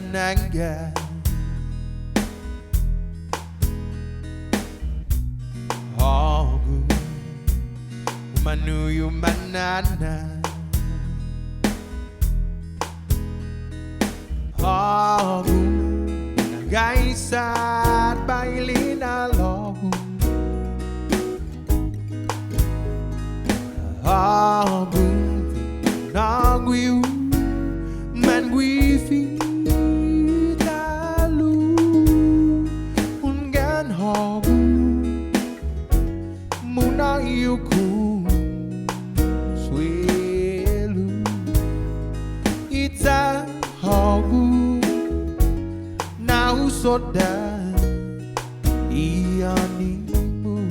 nananga Ogu Umanuyu manana Ogu Nagaisat bailina logu Ogu Nagwiu Mangwifi Talu Ungan Hogu Munayuku Swelu Ita Hogu Now soda Ianimu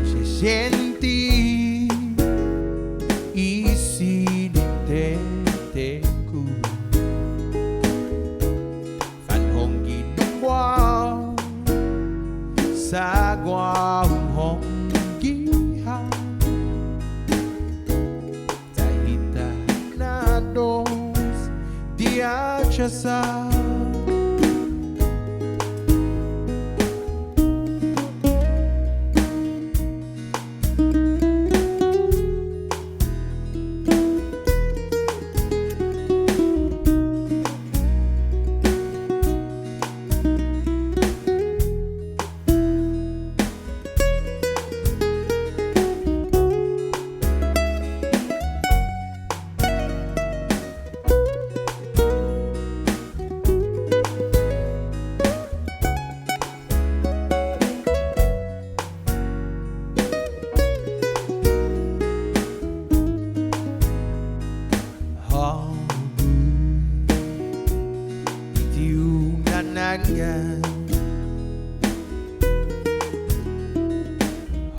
Se senti Isi Niteteku Fan hong ginwa Sagwa hong giha Tahita na dos Dia chasa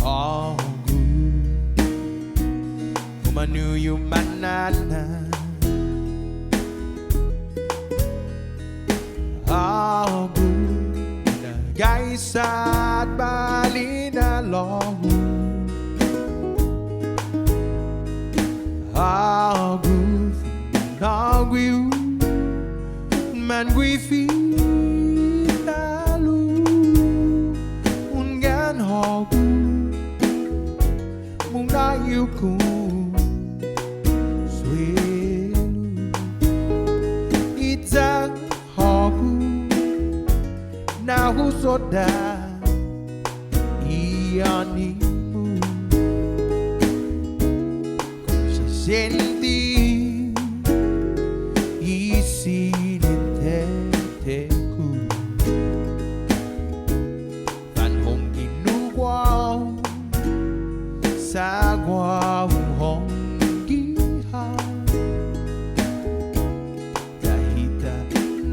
Ogu Umanuyu manana Ogu Nagaisat balina logu Ogu Nagwiu Mangwifi Hogu Munayuku Swelu Ita Hogu Nahu soda Ianimu Se senti Isi Niteteku Sagwa hong giha Tahita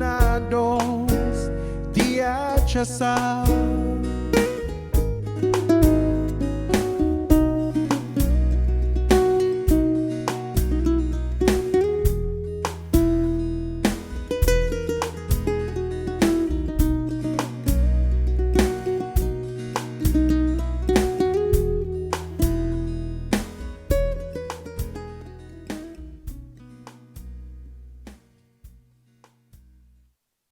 na dos Dia chasa